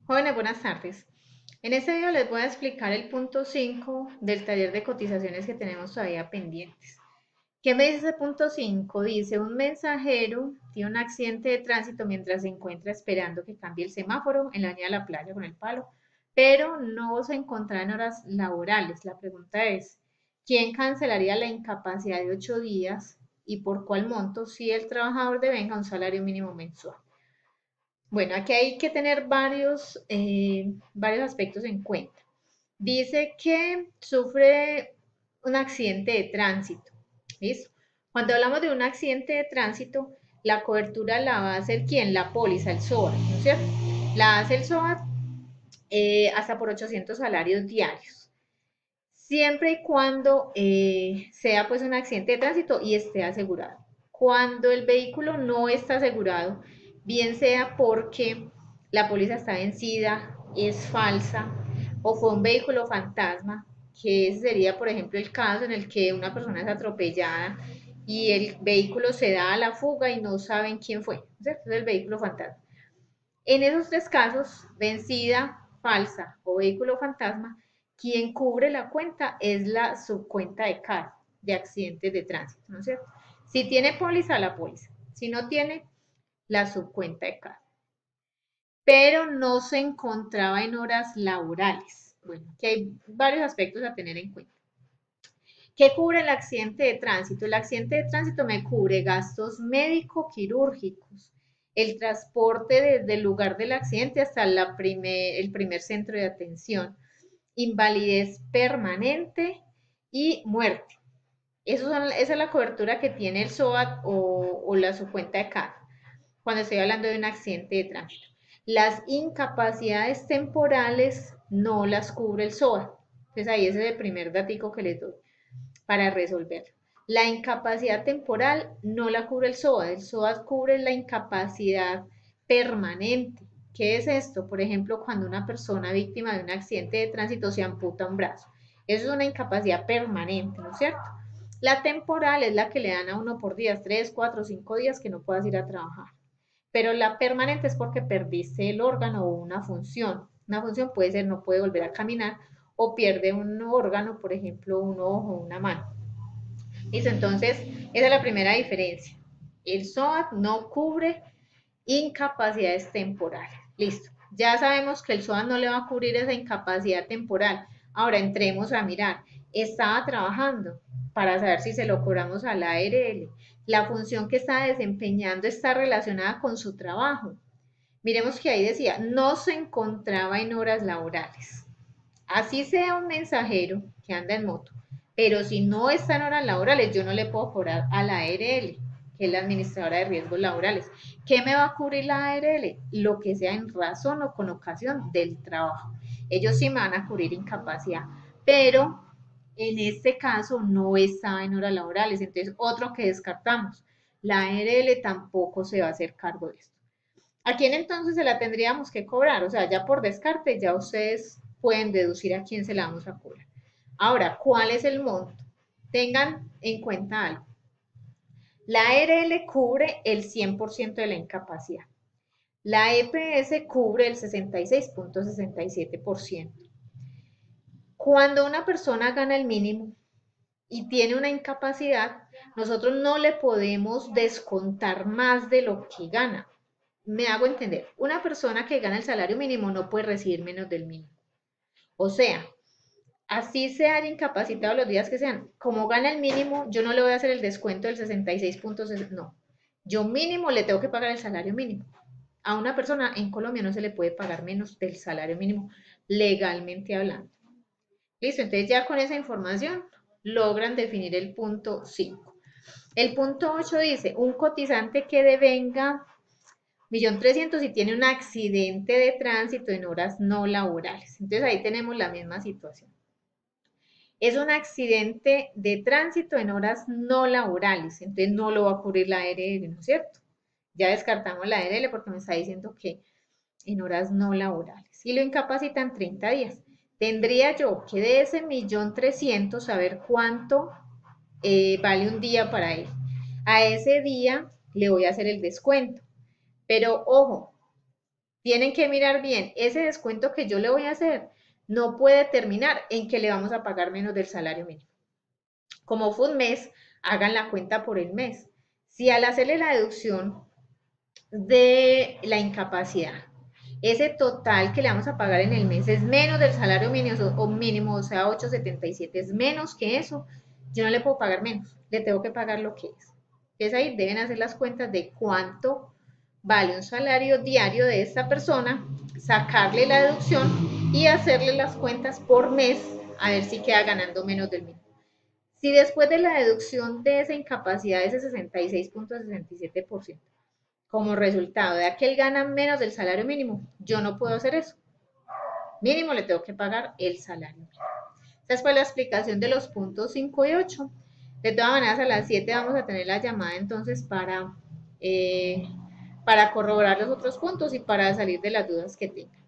Jóvenes, buenas tardes. En este video les voy a explicar el punto 5 del taller de cotizaciones que tenemos todavía pendientes. ¿Qué me dice ese punto 5? Dice, un mensajero tiene un accidente de tránsito mientras se encuentra esperando que cambie el semáforo en la avenida La Playa con el palo, pero no se encontraba en horas laborales. La pregunta es, ¿quién cancelaría la incapacidad de 8 días y por cuál monto si el trabajador devenga un salario mínimo mensual? Bueno, aquí hay que tener varios aspectos en cuenta. Dice que sufre un accidente de tránsito. ¿Listo? Cuando hablamos de un accidente de tránsito, la cobertura la va a hacer ¿quién? La póliza, el SOAT, ¿no es cierto? La hace el SOAT hasta por 800 salarios diarios, siempre y cuando sea pues un accidente de tránsito y esté asegurado. Cuando el vehículo no está asegurado, bien sea porque la póliza está vencida, es falsa o fue un vehículo fantasma, que ese sería por ejemplo el caso en el que una persona es atropellada y el vehículo se da a la fuga y no saben quién fue, ¿cierto? Es el vehículo fantasma. En esos tres casos, vencida, falsa o vehículo fantasma, quien cubre la cuenta es la subcuenta de CAR, de accidentes de tránsito, ¿no es cierto? Si tiene póliza, la póliza. Si no tiene, la subcuenta de CAR. Pero no se encontraba en horas laborales. Bueno, aquí hay varios aspectos a tener en cuenta. ¿Qué cubre el accidente de tránsito? El accidente de tránsito me cubre gastos médico-quirúrgicos, el transporte desde el lugar del accidente hasta el primer centro de atención, invalidez permanente y muerte. Esa es la cobertura que tiene el SOAT o la su cuenta de CAT cuando estoy hablando de un accidente de tránsito. Las incapacidades temporales no las cubre el SOAT. Entonces ahí ese es el primer datico que les doy para resolverlo. La incapacidad temporal no la cubre el SOAT. El SOAT cubre la incapacidad permanente. ¿Qué es esto? Por ejemplo, cuando una persona víctima de un accidente de tránsito se amputa un brazo. Eso es una incapacidad permanente, ¿no es cierto? La temporal es la que le dan a uno por días, 3, 4, 5 días que no puedas ir a trabajar. Pero la permanente es porque perdiste el órgano o una función. Una función puede ser no puede volver a caminar o pierde un órgano, por ejemplo, un ojo o una mano. ¿Listo? Entonces, esa es la primera diferencia. El SOAT no cubre incapacidades temporales. Listo. Ya sabemos que el SOAT no le va a cubrir esa incapacidad temporal. Ahora entremos a mirar. Estaba trabajando para saber si se lo cobramos a la ARL. La función que está desempeñando está relacionada con su trabajo. Miremos que ahí decía, no se encontraba en horas laborales. Así sea un mensajero que anda en moto, pero si no está en horas laborales, yo no le puedo cobrar a la ARL, que es la administradora de riesgos laborales. ¿Qué me va a cubrir la ARL? Lo que sea en razón o con ocasión del trabajo. Ellos sí me van a cubrir incapacidad, pero en este caso no estaba en horas laborales, entonces otro que descartamos. La ARL tampoco se va a hacer cargo de esto. ¿A quién entonces se la tendríamos que cobrar? O sea, ya por descarte, ya ustedes pueden deducir a quién se la vamos a cobrar. Ahora, ¿cuál es el monto? Tengan en cuenta algo. La ARL cubre el 100% de la incapacidad. La EPS cubre el 66.67%. Cuando una persona gana el mínimo y tiene una incapacidad, nosotros no le podemos descontar más de lo que gana. Me hago entender, una persona que gana el salario mínimo no puede recibir menos del mínimo. O sea, así se haya incapacitado los días que sean, como gana el mínimo, yo no le voy a hacer el descuento del 66.6, no. Yo mínimo le tengo que pagar el salario mínimo. A una persona en Colombia no se le puede pagar menos del salario mínimo, legalmente hablando. Listo, entonces ya con esa información logran definir el punto 5. El punto 8 dice, un cotizante que devenga 1.300.000 si tiene un accidente de tránsito en horas no laborales. Entonces ahí tenemos la misma situación. Es un accidente de tránsito en horas no laborales, entonces no lo va a cubrir la ARL, ¿no es cierto? Ya descartamos la ARL porque me está diciendo que en horas no laborales. Y lo incapacitan 30 días. Tendría yo que de ese 1.300.000 saber cuánto vale un día para él. A ese día le voy a hacer el descuento. Pero ojo, tienen que mirar bien, ese descuento que yo le voy a hacer no puede terminar en que le vamos a pagar menos del salario mínimo. Como fue un mes, hagan la cuenta por el mes. Si al hacerle la deducción de la incapacidad, ese total que le vamos a pagar en el mes es menos del salario mínimo, o sea, 8.77, es menos que eso, yo no le puedo pagar menos, le tengo que pagar lo que es. Es ahí, deben hacer las cuentas de cuánto vale un salario diario de esta persona, sacarle la deducción y hacerle las cuentas por mes a ver si queda ganando menos del mínimo. Si después de la deducción de esa incapacidad, ese 66.67%, como resultado de que él gana menos del salario mínimo, yo no puedo hacer eso. Mínimo le tengo que pagar el salario mínimo. Esa fue la explicación de los puntos 5 y 8. De todas maneras, a las 7 vamos a tener la llamada entonces para corroborar los otros puntos y para salir de las dudas que tengan.